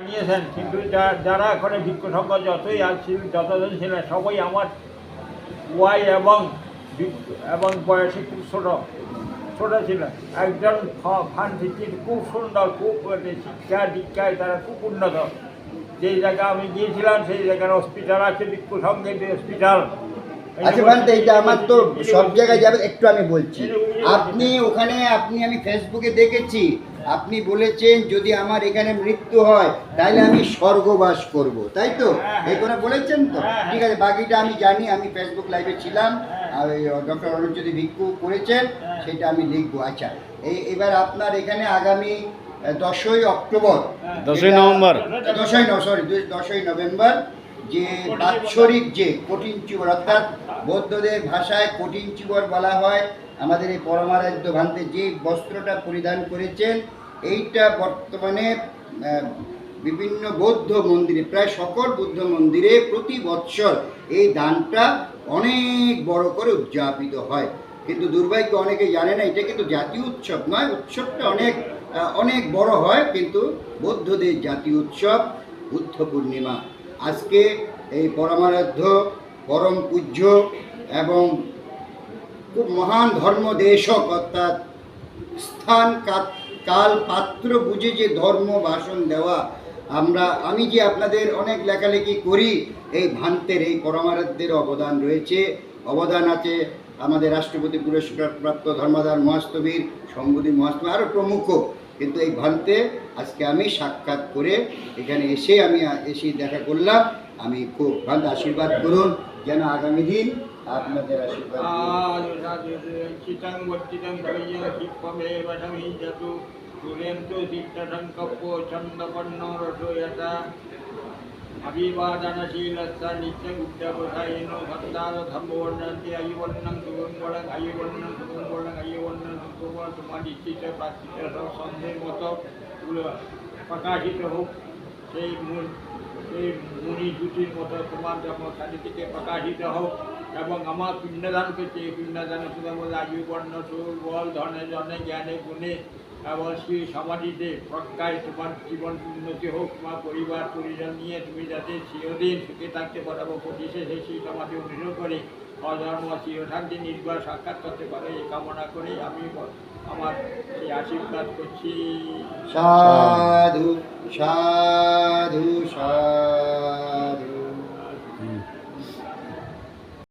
নিয়েছেন, কিন্তু যারা এখানে ভিক্ষু সংঘ যতই আসছিল যতজন ছিলেন সবাই আমার ওয়াই এবং বয়সে খুব ছোট ছিলেন। একজন ফান টিচির খুব সুন্দর, খুব শিক্ষা দীক্ষায় তারা খুব উন্নত। যেই জায়গায় আমি গিয়েছিলাম সেই জায়গার হসপিটাল আছে, ভিক্ষু সংঘের হসপিটাল। আচ্ছা বলতে এইটা আমার তো সব জায়গায় যাবে, একটু আমি বলছি। আপনি ওখানে আমি ফেসবুকে দেখেছি, আপনি বলেছেন যদি আমার এখানে মৃত্যু হয় তাহলে আমি স্বর্গবাস করব, তাই তো? এই করে বলেছেন তো? ঠিক আছে, বাকিটা আমি জানি, আমি ফেসবুক লাইভে ছিলাম, আর ডক্টর অরুণজ্যোতি ভিক্ষু করেছেন, সেটা আমি লিখবো। আচ্ছা, এবার আপনার এখানে আগামী 10ই অক্টোবর, 10ই নভেম্বর, 10ই নভেম্বর যে বাৎসরিক যে কঠিন চিবর, অর্থাৎ বৌদ্ধদের ভাষায় কঠিন চিবর বলা হয়, আমাদের এই পরমারাধ্য ভান্তে যে বস্ত্রটা পরিধান করেছেন, এইটা বর্তমানে বিভিন্ন বৌদ্ধ মন্দিরে, প্রায় সকল বৌদ্ধ মন্দিরে প্রতি বৎসর এই দানটা অনেক বড় করে উদযাপিত হয়। কিন্তু দুর্ভাগ্য অনেকে জানে না, এটা কিন্তু জাতীয় উৎসব নয়। উৎসবটা অনেক বড় হয়, কিন্তু বৌদ্ধদের জাতীয় উৎসব বুদ্ধ পূর্ণিমা। আজকে এই পরমারাধ্য পরম পূজ্য এবং খুব মহান ধর্মদেশক, অর্থাৎ স্থান কাল পাত্র বুঝে যে ধর্ম ভাষণ দেওয়া, আমি যে আপনাদের অনেক লেখালেখি করি, এই ভান্তের এই পরমারাধ্যের অবদান রয়েছে, অবদান আছে আমাদের রাষ্ট্রপতি পুরস্কার প্রাপ্ত ধর্মদার মহাস্তবীর, শম্ভুদী মহাস্তবী, আরও প্রমুখ। কিন্তু এই ভান্তে আজকে আমি সাক্ষাৎ করে এখানে এসে দেখা করলাম। আমি খুব ভালো, আশীর্বাদ করুন যেন আগামী দিন আপনাদের আশীর্বাদ। अभिवादनशीलस्य नित्यबुद्धबोधायिनो भक्तार धर्मवर्णन्ति आयुवर्णं सुगंगोळं आयुवर्णं सुगंगोळं आयुवर्णं सुगंगोळं তোমার ইচ্ছিত প্রার্থিত সন্ধ্যের মতো প্রকাশিত হোক, সেই মুনি জুটির মতো তোমার জন্মস্থানী থেকে প্রকাশিত হোক, এবং আমার পিণ্ডদান করছে, এই পিণ্ডদানের সুযোগ বলে আয়ুবর্ণ সুর বল ধনে জনে জ্ঞানে গুণে এবং শ্রী সমাধিতে প্রজ্ঞায় তোমার জীবন উন্নতি হোক, তোমার পরিবার পরিজন নিয়ে তুমি যাতে চিরদিন সুখে থাকতে পারো, পরিশেষে সেই সমাধি অনুসরণ করে অধর্ম চিরশান্তি নির্ভর সাক্ষাৎ করতে পারে, এই কামনা করে আমি আমার সেই আশীর্বাদ করছি। সাধু সাধু সাধু।